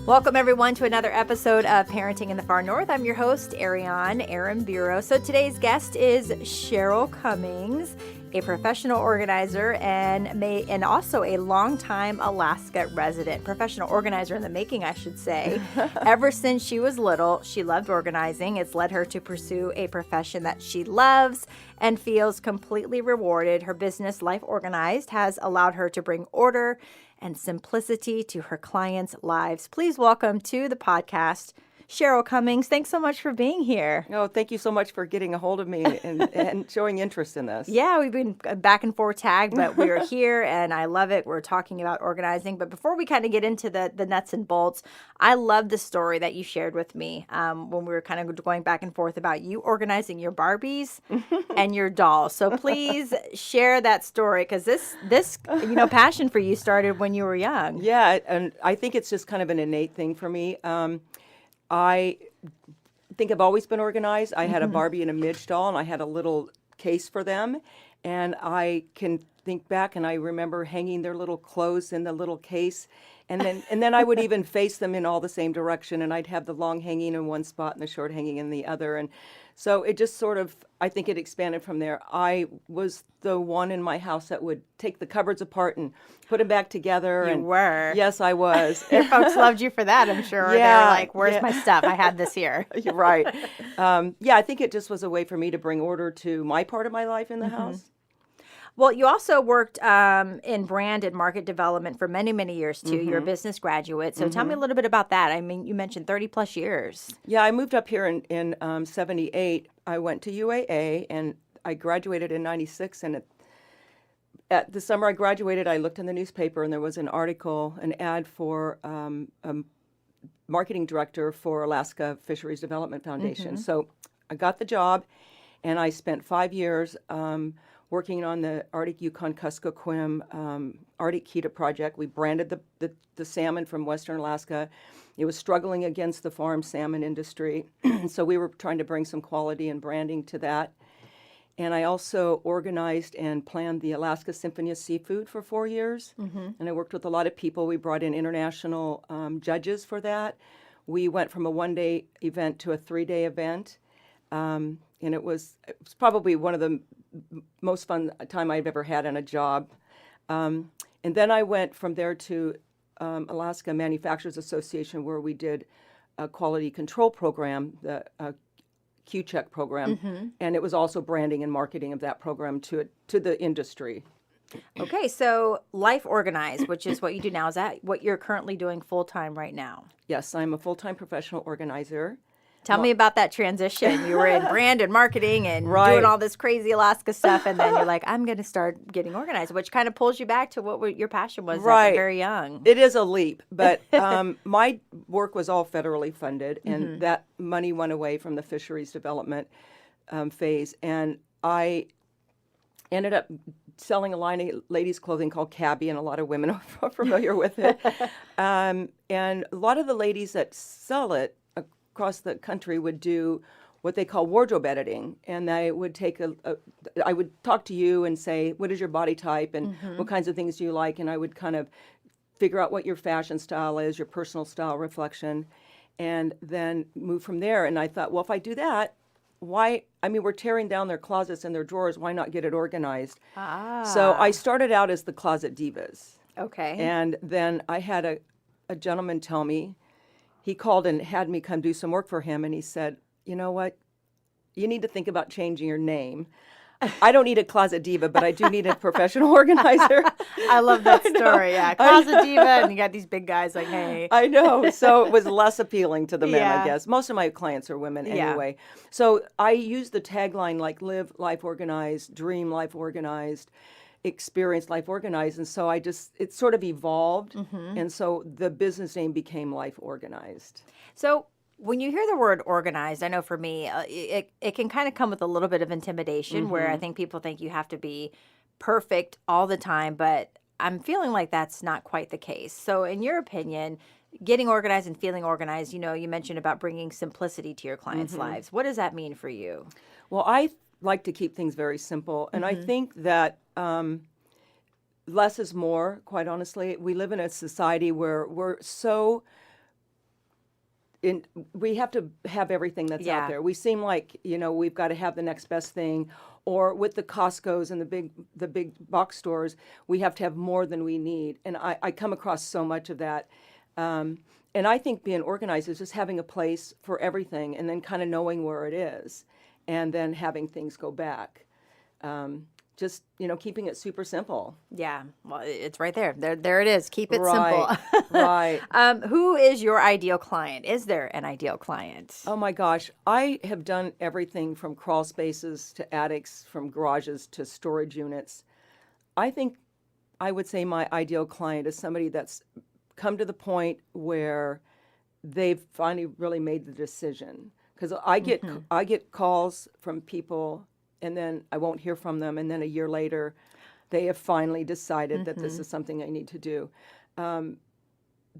Welcome, everyone, to another episode of Parenting in the Far North. I'm your host, Aaron Bureau. So today's guest is Cheryl Cummings, a professional organizer and also a longtime Alaska resident. Professional organizer in the making, I should say. Ever since she was little, she loved organizing. It's led her to pursue a profession that she loves and feels completely rewarded. Her business, Life Organized, has allowed her to bring order and simplicity to her clients' lives. Please welcome to the podcast, Cheryl Cummings. Thanks so much for being here. Oh, thank you so much for getting a hold of me and showing interest in this. Yeah, we've been back and forth tagged, but we are here and I love it. We're talking about organizing. But before we kind of get into the nuts and bolts, I love the story that you shared with me when we were kind of going back and forth about you organizing your Barbies and your dolls. So please share that story, because this passion for you started when you were young. Yeah, and I think it's just kind of an innate thing for me. I think I've always been organized. I had a Barbie and a Midge doll, and I had a little case for them. And I can think back, and I remember hanging their little clothes in the little case. And then I would even face them in all the same direction, and I'd have the long hanging in one spot and the short hanging in the other. And so it just sort of, I think it expanded from there. I was the one in my house that would take the cupboards apart and put them back together. You were. Yes, I was. Your folks loved you for that, I'm sure. Yeah, they were like, where's my stuff? I had this here. You're right. I think it just was a way for me to bring order to my part of my life in the house. Well, you also worked in brand and market development for many, many years, too. You're a business graduate. So tell me a little bit about that. I mean, you mentioned 30 plus years. Yeah, I moved up here in 78. I went to UAA, and I graduated in 96. And at the summer I graduated, I looked in the newspaper, and there was an ad for a marketing director for Alaska Fisheries Development Foundation. So I got the job, and I spent 5 years working on the Arctic Yukon-Kuskokwim Arctic Keta project. We branded the salmon from Western Alaska. It was struggling against the farm salmon industry, so we were trying to bring some quality and branding to that. And I also organized and planned the Alaska Symphony of Seafood for 4 years, and I worked with a lot of people. We brought in international judges for that. We went from a one-day event to a 3-day event, and it was probably one of the most fun time I've ever had on a job. And then I went from there to Alaska Manufacturers Association, where we did a quality control program, the Q-Check program, and it was also branding and marketing of that program to the industry. Okay, so Life Organized, which is what you do now, is that what you're currently doing full-time right now? Yes, I'm a full-time professional organizer. Tell me about that transition. You were in brand and marketing and doing all this crazy Alaska stuff, and then you're like, I'm going to start getting organized, which kind of pulls you back to what your passion was very young. It is a leap, but my work was all federally funded, and that money went away from the fisheries development phase, and I ended up selling a line of ladies' clothing called Cabby, and a lot of women are familiar with it. And a lot of the ladies that sell it across the country would do what they call wardrobe editing, and I would take I would talk to you and say, what is your body type and what kinds of things do you like, and I would kind of figure out what your fashion style is, your personal style reflection, and then move from there. And I thought, well, if I do that, we're tearing down their closets and their drawers, why not get it organized? So I started out as the Closet Divas. Okay. And then I had a gentleman tell me, he called and had me come do some work for him, and he said, you know what, you need to think about changing your name. I don't need a closet diva, but I do need a professional organizer. I love that story, yeah. Closet diva, and you got these big guys like, hey. I know, so it was less appealing to the men, I guess. Most of my clients are women anyway. So I use the tagline like live life organized, dream life organized, experience life organized, and so it sort of evolved, and so the business name became Life Organized. So when you hear the word organized, I know for me, it can kind of come with a little bit of intimidation, where I think people think you have to be perfect all the time, but I'm feeling like that's not quite the case. So in your opinion, getting organized and feeling organized, you mentioned about bringing simplicity to your clients' lives. What does that mean for you? Well, I like to keep things very simple, and I think that less is more, quite honestly. We live in a society where we're so we have to have everything that's Yeah. out there. We seem like, we've got to have the next best thing. Or with the Costco's and the big box stores, we have to have more than we need. And I come across so much of that. And I think being organized is just having a place for everything and then kind of knowing where it is and then having things go back. Just, keeping it super simple. Yeah. Well, it's right there. There it is. Keep it Right, simple. right. Who is your ideal client? Is there an ideal client? Oh my gosh, I have done everything from crawl spaces to attics, from garages to storage units. I think I would say my ideal client is somebody that's come to the point where they've finally really made the decision. Because I get calls from people and then I won't hear from them, and then a year later, they have finally decided that this is something I need to do.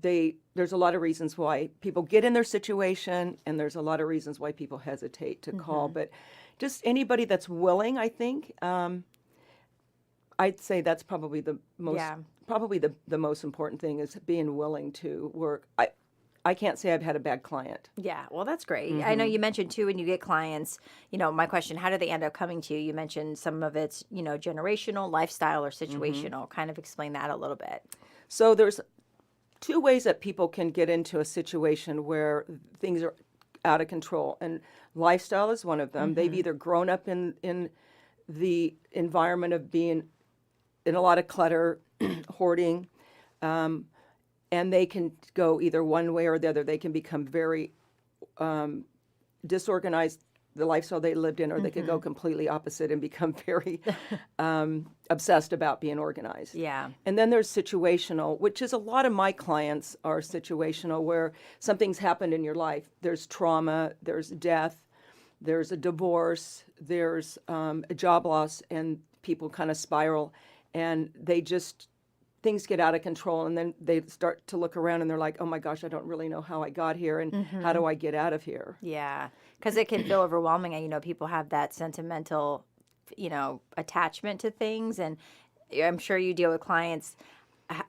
There's a lot of reasons why people get in their situation, and there's a lot of reasons why people hesitate to call. But just anybody that's willing, I think, I'd say that's probably the most the most important thing is being willing to work. I can't say I've had a bad client. Yeah, well, that's great. I know you mentioned too when you get clients, my question, how do they end up coming to you? You mentioned some of it's, generational, lifestyle, or situational. Kind of explain that a little bit. So there's two ways that people can get into a situation where things are out of control, and lifestyle is one of them. They've either grown up in the environment of being in a lot of clutter, hoarding, and they can go either one way or the other. They can become very disorganized, the lifestyle they lived in, or they could go completely opposite and become very obsessed about being organized. Yeah. And then there's situational, which is a lot of my clients are situational, where something's happened in your life. There's trauma, there's death, there's a divorce, there's a job loss, and people kind of spiral, and things get out of control, and then they start to look around and they're like, oh my gosh, I don't really know how I got here, and how do I get out of here? Yeah, because it can feel overwhelming. And, people have that sentimental, attachment to things. And I'm sure you deal with clients.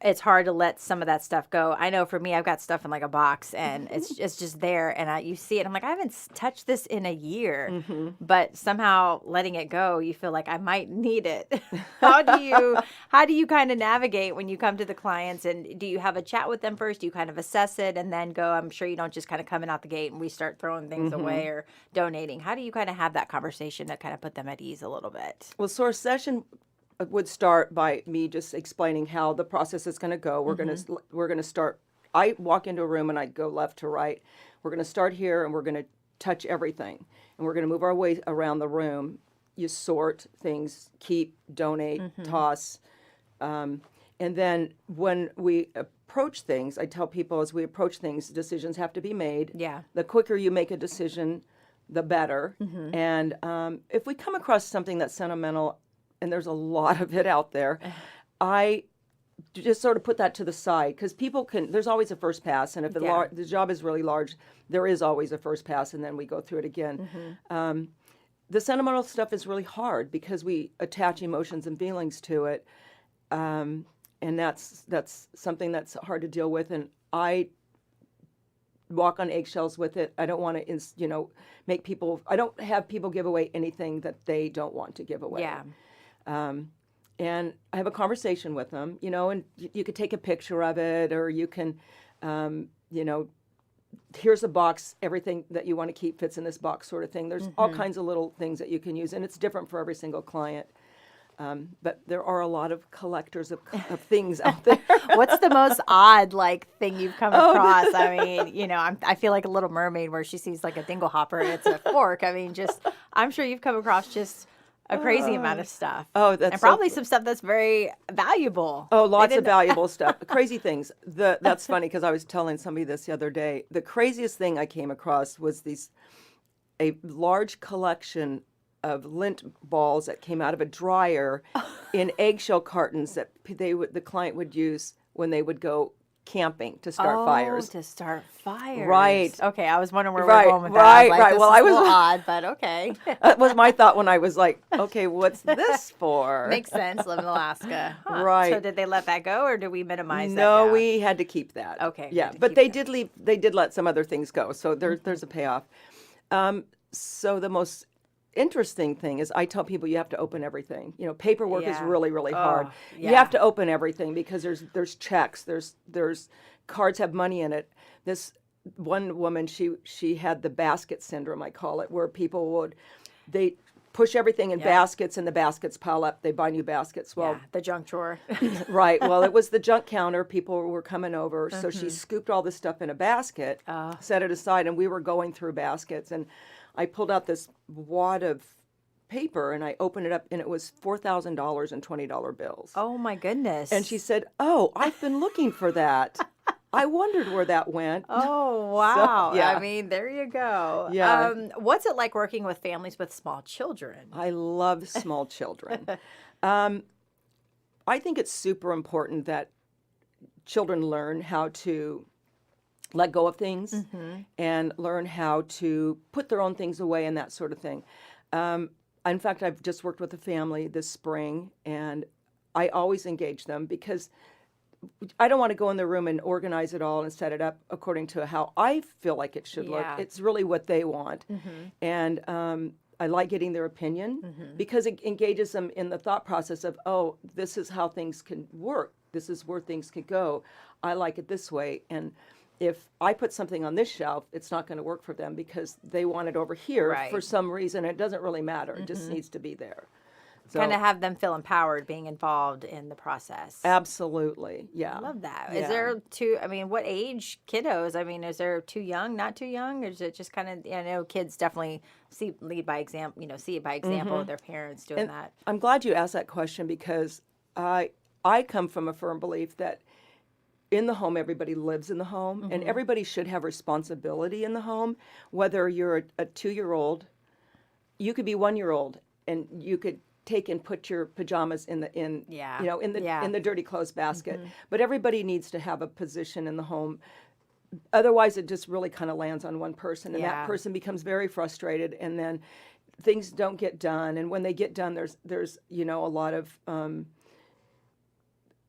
It's hard to let some of that stuff go. I know for me, I've got stuff in like a box and it's just there, and you see it. I'm like, I haven't touched this in a year, but somehow letting it go, you feel like I might need it. How do you kind of navigate when you come to the clients, and do you have a chat with them first? Do you kind of assess it and then go? I'm sure you don't just kind of come in out the gate and we start throwing things away or donating. How do you kind of have that conversation to kind of put them at ease a little bit? Well, so our session would start by me just explaining how the process is going to go. We're going to start. I walk into a room and I go left to right. We're going to start here and we're going to touch everything, and we're going to move our way around the room. You sort things, keep, donate, toss, and then when we approach things, I tell people as we approach things, decisions have to be made. Yeah. The quicker you make a decision, the better. And if we come across something that's sentimental, and there's a lot of it out there, I just sort of put that to the side, because there's always a first pass, and if the job is really large, there is always a first pass, and then we go through it again. The sentimental stuff is really hard because we attach emotions and feelings to it, and that's something that's hard to deal with, and I walk on eggshells with it. I don't want to, make people. I don't have people give away anything that they don't want to give away. Yeah. And I have a conversation with them, and you could take a picture of it, or you can, here's a box, everything that you want to keep fits in this box, sort of thing. There's all kinds of little things that you can use, and it's different for every single client. But there are a lot of collectors of things out there. What's the most odd thing you've come across? I mean, I feel like a Little Mermaid where she sees like a dingle hopper and it's a fork. I mean, I'm sure you've come across just a crazy amount of stuff. Oh, that's and probably some stuff that's very valuable. Oh, lots of valuable stuff. Crazy things. That's funny because I was telling somebody this the other day. The craziest thing I came across was a large collection of lint balls that came out of a dryer in eggshell cartons that the client would use when they would go camping to start fires. To start fires. Right. Okay, I was wondering where Right, we're going with right, that. right. This Well, is I a was- little odd, but okay. That was my thought when I was like, okay, what's this for? Makes sense. Live in Alaska. Huh. Right. So did they let that go, or do we minimize that? No, gap? we had to keep that. Okay, we Yeah, had to but keep they that. did leave. They did let some other things go. So there's a payoff. So the most interesting thing is I tell people you have to open everything. You know, paperwork is Yeah. really, really hard. You yeah. have to open everything because there's checks, there's cards have money in it. This one woman, she had the basket syndrome, I call it, where people they push everything in baskets and the baskets pile up. They buy new baskets. Well, The junk drawer. right. Well, it was the junk counter. People were coming over. So she scooped all this stuff in a basket, set it aside, and we were going through baskets. And I pulled out this wad of paper and I opened it up, and it was $4,000 in $20 bills. Oh, my goodness. And she said, "Oh, I've been looking for that. I wondered where that went." Oh, wow. yeah. I mean, there you go. Yeah. What's it like working with families with small children? I love small children. I think it's super important that children learn how to let go of things and learn how to put their own things away and that sort of thing. In fact, I've just worked with a family this spring, and I always engage them because I don't want to go in the room and organize it all and set it up according to how I feel like it should look. Yeah. It's really what they want. And I like getting their opinion because it engages them in the thought process of, oh, this is how things can work. This is where things could go. I like it this way. And if I put something on this shelf, it's not going to work for them because they want it over here Right. for some reason. It doesn't really matter. It just needs to be there. So, Kind of have them feel empowered being involved in the process. absolutely. Yeah. I love that. Yeah. Is there what age kiddos? I mean, is there too young, not too young? Or is it just kind of, I know kids definitely lead by example, see it by example with their parents doing And that. I'm glad you asked that question because I come from a firm belief that in the home, everybody lives in the home, and everybody should have responsibility in the home. Whether you're a 2-year-old, you could be 1-year-old, and you could take and put your pajamas in the dirty clothes basket. But everybody needs to have a position in the home. Otherwise, it just really kind of lands on one person, and Yeah. that person becomes very frustrated, and then things don't get done. And when they get done, there's a lot of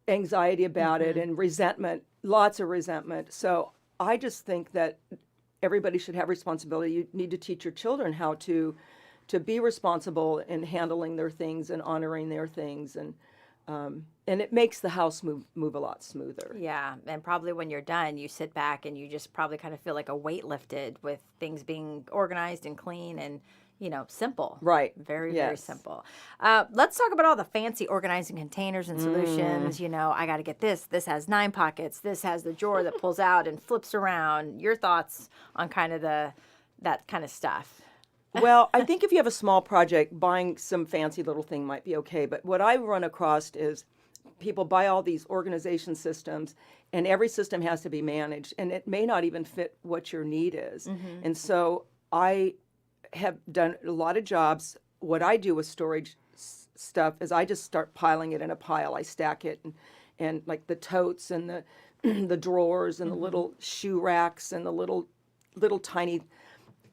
anxiety about it and resentment, lots of resentment. So I just think that everybody should have responsibility. You need to teach your children how to be responsible in handling their things and honoring their things, and it makes the house move a lot smoother. Yeah, and probably when you're done, you sit back and you just probably kind of feel like a weight lifted with things being organized and clean and simple. Right. Very, very Yes. simple. Let's talk about all the fancy organizing containers and solutions. I got to get this. This has 9 pockets. This has the drawer that pulls out and flips around. Your thoughts on kind of that kind of stuff? Well, I think if you have a small project, buying some fancy little thing might be okay. But what I run across is people buy all these organization systems, and every system has to be managed, and it may not even fit what your need is. And so I have done a lot of jobs. What I do with storage stuff is I just start piling it in a pile. I stack it, and like the totes and the the drawers and the little shoe racks and the little tiny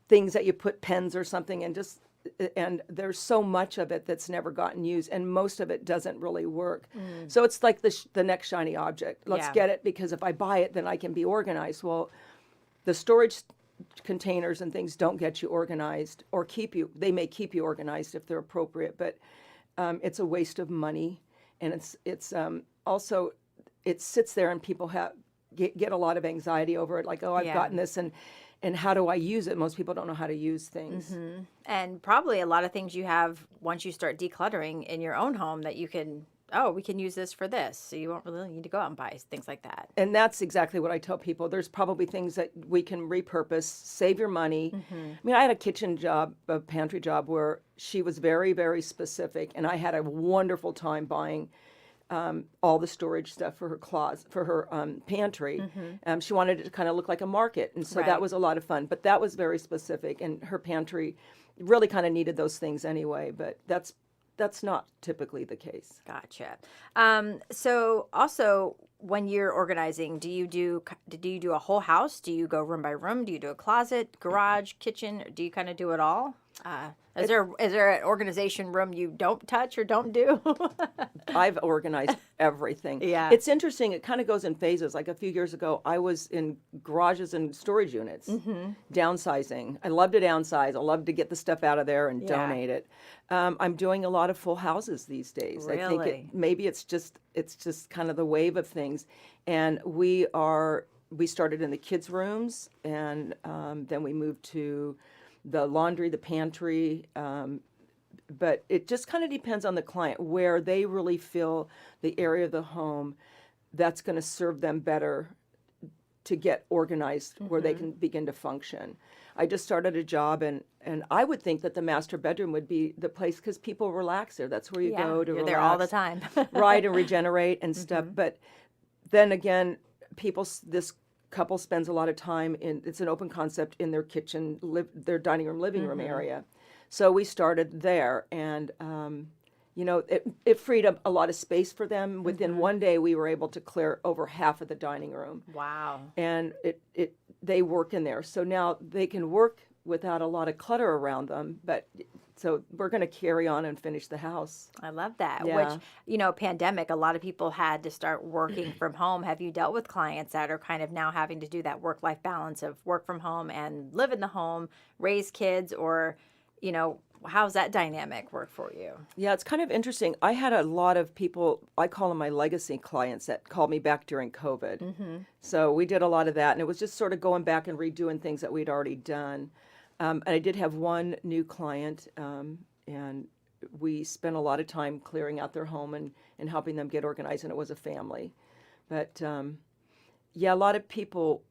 things that you put pens or something, and there's so much of it that's never gotten used, and most of it doesn't really work. So it's like the next shiny object. Let's Yeah. get it, because if I buy it, then I can be organized. Well, the storage containers and things don't get you organized or they may keep you organized if they're appropriate, but it's a waste of money, and it's also it sits there and people get a lot of anxiety over it, like, oh, I've Yeah. gotten this, and how do I use it? Most people don't know how to use things. And probably a lot of things you have once you start decluttering in your own home that you can, we can use this for this. So you won't really need to go out and buy things like that. And that's exactly what I tell people. There's probably things that we can repurpose, save your money. I mean, I had a pantry job where she was very, very specific, and I had a wonderful time buying all the storage stuff for her pantry. She wanted it to kind of look like a market, and so Right. that was a lot of fun. But that was very specific, and her pantry really kind of needed those things anyway. But that's not typically the case. Gotcha. So also, when you're organizing, do you do a whole house? Do you go room by room? Do you do a closet, garage, kitchen? Do you kind of do it all? Is there an organization room you don't touch or don't do? I've organized everything. Yeah. It's interesting. It kind of goes in phases. Like a few years ago, I was in garages and storage units, downsizing. I love to downsize. I love to get the stuff out of there and donate it. I'm doing a lot of full houses these days. I think Really? maybe it's just kind of the wave of things. And we started in the kids' rooms, and then we moved to the laundry, the pantry, but it just kind of depends on the client where they really feel the area of the home that's going to serve them better to get organized, where they can begin to function. I just started a job, and I would think that the master bedroom would be the place because people relax there. That's where you go to you're relax. there all the time. Right, and regenerate and stuff. But then again, this couple spends a lot of time it's an open concept in their kitchen, their dining room, living room area. So we started there, and it freed up a lot of space for them. Within one day, we were able to clear over half of the dining room. Wow. And they work in there. So now they can work without a lot of clutter around them, but so we're going to carry on and finish the house. I love that. Yeah. Which, pandemic, a lot of people had to start working from home. Have you dealt with clients that are kind of now having to do that work-life balance of work from home and live in the home, raise kids, or, how's that dynamic work for you? Yeah, it's kind of interesting. I had a lot of people, I call them my legacy clients, that called me back during COVID. So we did a lot of that, and it was just sort of going back and redoing things that we'd already done. And I did have one new client, and we spent a lot of time clearing out their home and helping them get organized, and it was a family. But a lot of people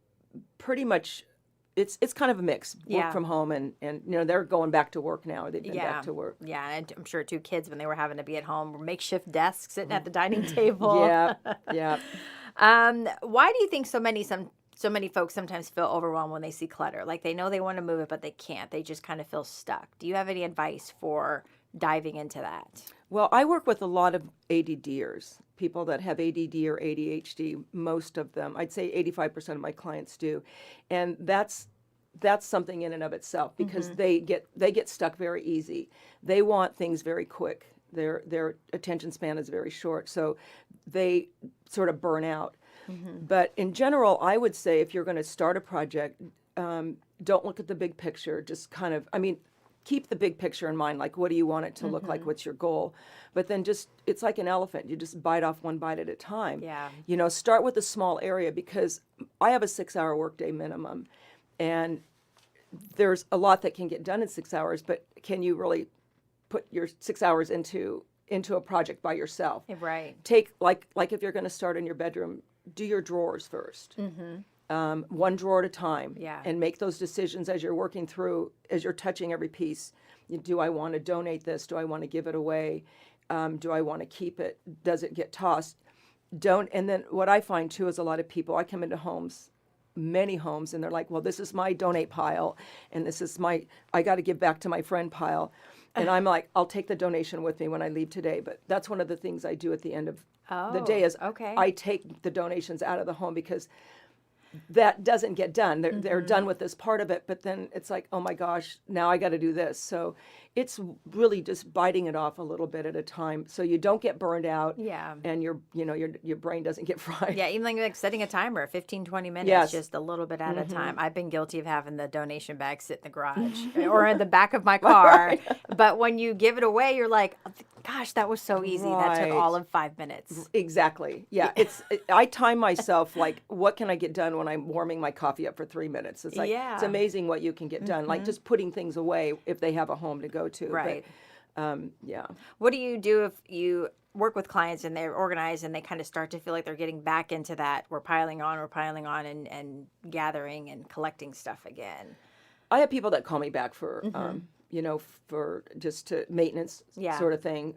pretty much, it's kind of a mix, work from home, and they're going back to work now. They've been back to work. Yeah, and I'm sure 2 kids, when they were having to be at home, makeshift desks sitting at the dining table. Yeah. Why do you think so many folks sometimes feel overwhelmed when they see clutter? Like they know they want to move it, but they can't. They just kind of feel stuck. Do you have any advice for diving into that? Well, I work with a lot of ADDers, people that have ADD or ADHD, most of them. I'd say 85% of my clients do. And that's something in and of itself, because they get stuck very easy. They want things very quick. Their attention span is very short, so they sort of burn out. But in general, I would say if you're going to start a project, don't look at the big picture. Just kind of, keep the big picture in mind. Like, what do you want it to look like? What's your goal? But then it's like an elephant. You just bite off one bite at a time. Yeah. Start with a small area, because I have a 6-hour workday minimum, and there's a lot that can get done in 6 hours. But can you really put your 6 hours into a project by yourself? Right. Take like if you're going to start in your bedroom, do your drawers first. One drawer at a time. Yeah. And make those decisions as you're working through, as you're touching every piece. Do I want to donate this? Do I want to give it away? Do I want to keep it? Does it get tossed? And then what I find too is a lot of people, I come into many homes, and they're like, well, this is my donate pile, and this is I got to give back to my friend pile. And I'm like, I'll take the donation with me when I leave today. But that's one of the things I do at the end of the day is I take the donations out of the home, because that doesn't get done. They're done with this part of it, but then it's like, oh my gosh, now I got to do this. So it's really just biting it off a little bit at a time, so you don't get burned out. Yeah. And your brain doesn't get fried. Yeah, even like setting a timer, 15, 20 minutes, Yes. just a little bit at a time. I've been guilty of having the donation bag sit in the garage or in the back of my car. But when you give it away, you're like, gosh, that was so easy. That took Right. all of 5 minutes. Exactly. Yeah. I time myself, like, what can I get done when I'm warming my coffee up for 3 minutes? It's like, it's amazing what you can get done. Like just putting things away if they have a home to go to. Right. But, yeah. What do you do if you work with clients and they're organized and they kind of start to feel like they're getting back into that? We're piling on and gathering and collecting stuff again. I have people that call me back for, for just to maintenance sort of thing.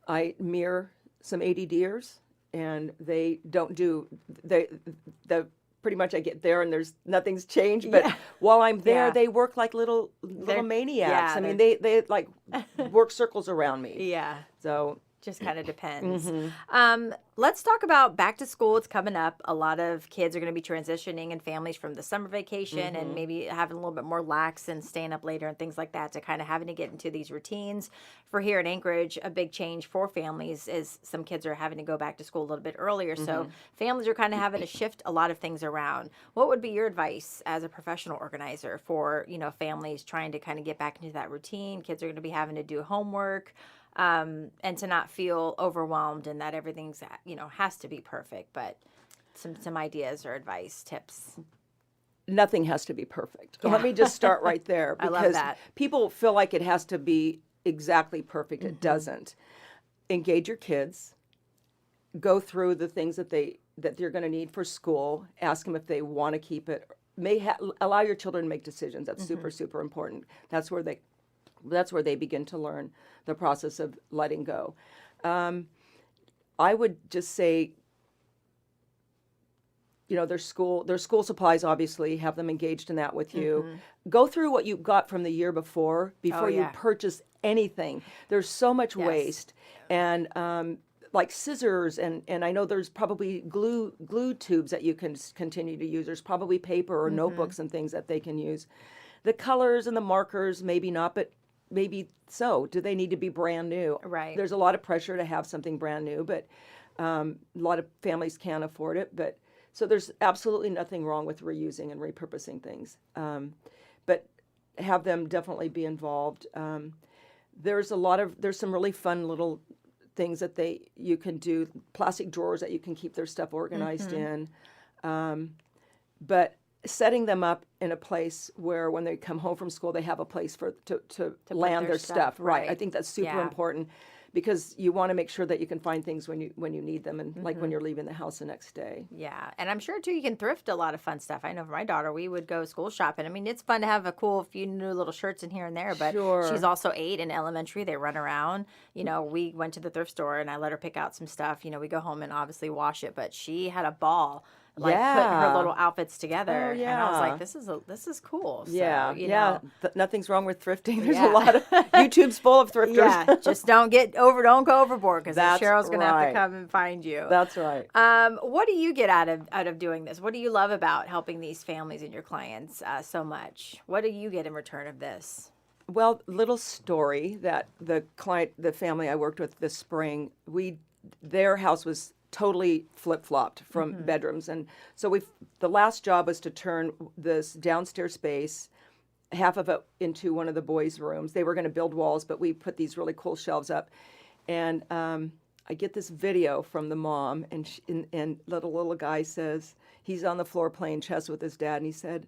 I mirror some ADDers, and they don't do pretty much I get there and nothing's changed. But while I'm there, they work like little maniacs. I mean, they like work circles around me. Yeah. So Just kind of depends. Let's talk about back to school. It's coming up. A lot of kids are going to be transitioning and families from the summer vacation and maybe having a little bit more lax and staying up later and things like that to kind of having to get into these routines. For here in Anchorage, a big change for families is some kids are having to go back to school a little bit earlier. So families are kind of having to shift a lot of things around. What would be your advice as a professional organizer for, families trying to kind of get back into that routine? Kids are going to be having to do homework. And to not feel overwhelmed and that everything's, has to be perfect, but some ideas or advice, tips. Nothing has to be perfect. Yeah. Let me just start right there. I because love that. People feel like it has to be exactly perfect. It doesn't. Engage your kids. Go through the things that you're going to need for school. Ask them if they want to keep it. Allow your children to make decisions. That's super, super important. That's where they begin to learn the process of letting go. I would just say, their school supplies, obviously, have them engaged in that with you. Go through what you got from the year before you purchase anything. There's so much waste. And like scissors, and I know there's probably glue tubes that you can continue to use. There's probably paper or notebooks and things that they can use. The colors and the markers, maybe not, but maybe so. Do they need to be brand new? Right. There's a lot of pressure to have something brand new, but a lot of families can't afford it. But so there's absolutely nothing wrong with reusing and repurposing things. But have them definitely be involved. There's some really fun little things that you can do, plastic drawers that you can keep their stuff organized in. But setting them up in a place where when they come home from school, they have a place to land their stuff. Right. I think that's super important because you want to make sure that you can find things when you need them and like when you're leaving the house the next day. Yeah. And I'm sure too, you can thrift a lot of fun stuff. I know for my daughter, we would go school shopping. I mean, it's fun to have a cool few new little shirts in here and there, but she's also 8 in elementary. They run around. We went to the thrift store and I let her pick out some stuff. We go home and obviously wash it, but she had a ball putting her little outfits together. And I was like, this is cool. So, nothing's wrong with thrifting. There's a lot of YouTube's full of thrifters. Yeah, just don't go overboard because Cheryl's going to have to come and find you. That's right. What do you get out of doing this? What do you love about helping these families and your clients so much? What do you get in return of this? Well, little story that the family I worked with this spring, their house was totally flip-flopped from bedrooms. And so the last job was to turn this downstairs space, half of it into one of the boys' rooms. They were going to build walls, but we put these really cool shelves up. And I get this video from the mom, and little guy says, he's on the floor playing chess with his dad, and he said,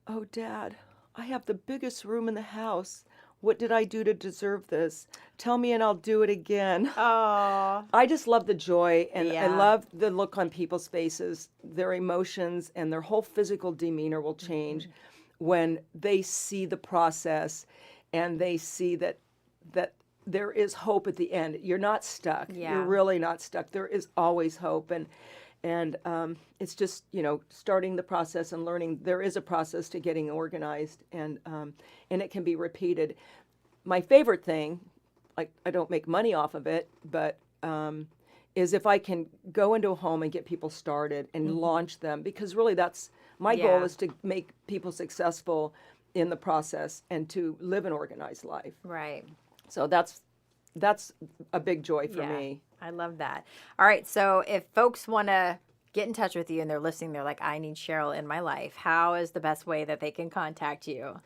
"Oh, Dad, I have the biggest room in the house. What did I do to deserve this? Tell me and I'll do it again." Oh, I just love the joy, and I love the look on people's faces. Their emotions and their whole physical demeanor will change when they see the process and they see that there is hope at the end. You're not stuck. Yeah. You're really not stuck. There is always hope. And it's just, starting the process and learning there is a process to getting organized, and it can be repeated. My favorite thing, like I don't make money off of it, but is if I can go into a home and get people started and launch them, because really that's my goal, is to make people successful in the process and to live an organized life. Right. So that's a big joy for me. I love that. All right. So if folks want to get in touch with you and they're listening, they're like, I need Cheryl in my life, how is the best way that they can contact you?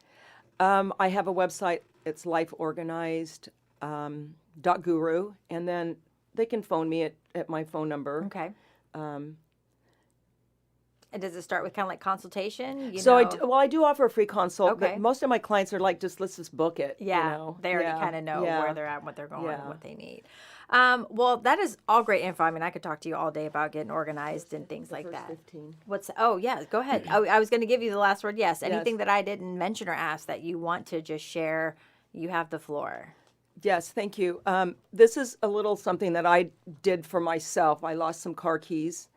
I have a website. It's lifeorganized.guru, and then they can phone me at my phone number. Okay. And does it start with kind of like consultation? I do offer a free consult, Okay. but most of my clients are like, let's just book it. Yeah, they already kind of know where they're at, what they're going, and what they need. Well, that is all great info. I mean, I could talk to you all day about getting organized and things like that. 15. Go ahead. I was going to give you the last word. Yes. Anything that I didn't mention or ask that you want to just share, you have the floor. Yes, thank you. This is a little something that I did for myself. I lost some car keys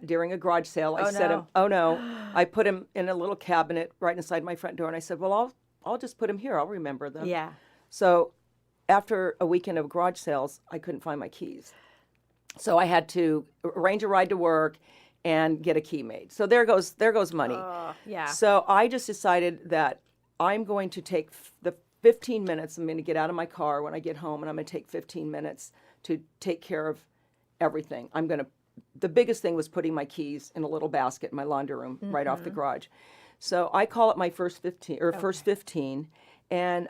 during a garage sale. I put them in a little cabinet right inside my front door, and I said, well, I'll just put them here. I'll remember them. Yeah. So after a weekend of garage sales, I couldn't find my keys. So I had to arrange a ride to work and get a key made. So there goes money. Yeah. So I just decided that I'm going to take the 15 minutes. I'm going to get out of my car when I get home, and I'm going to take 15 minutes to take care of everything. The biggest thing was putting my keys in a little basket in my laundry room right off the garage. So I call it my first 15, and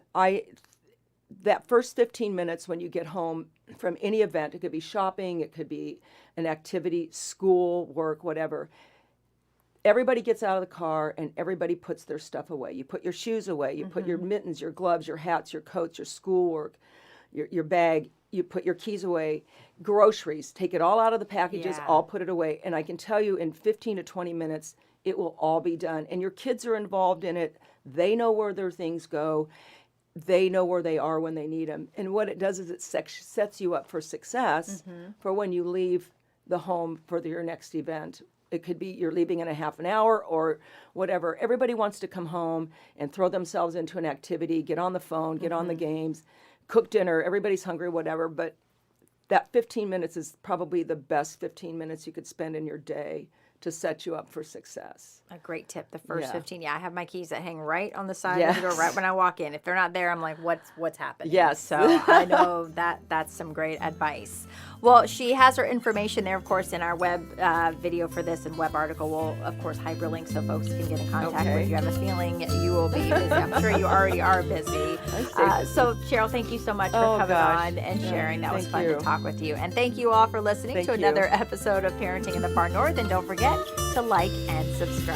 that first 15 minutes when you get home from any event, it could be shopping, it could be an activity, school, work, whatever. Everybody gets out of the car and everybody puts their stuff away. You put your shoes away, you put your mittens, your gloves, your hats, your coats, your schoolwork, your bag, you put your keys away, groceries, take it all out of the packages, all put it away. And I can tell you in 15 to 20 minutes, it will all be done. And your kids are involved in it. They know where their things go. They know where they are when they need them. And what it does is it sets you up for success for when you leave the home for your next event. It could be you're leaving in a half an hour or whatever. Everybody wants to come home and throw themselves into an activity, get on the phone, get on the games, cook dinner. Everybody's hungry, whatever. But that 15 minutes is probably the best 15 minutes you could spend in your day to set you up for success. A great tip. The first Yeah. 15. Yeah, I have my keys that hang right on the side of the door right when I walk in. If they're not there, I'm like, what's happening? Yes. So I know that's some great advice. Well, she has her information there, of course, in our web video for this and web article. We'll, of course, hyperlink so folks can get in contact with you. I have a feeling you will be busy. I'm sure you already are busy. So, Cheryl, thank you so much for coming on and sharing. That was fun to talk with you. And thank you all for listening to another episode of Parenting in the Far North. And don't forget to like and subscribe.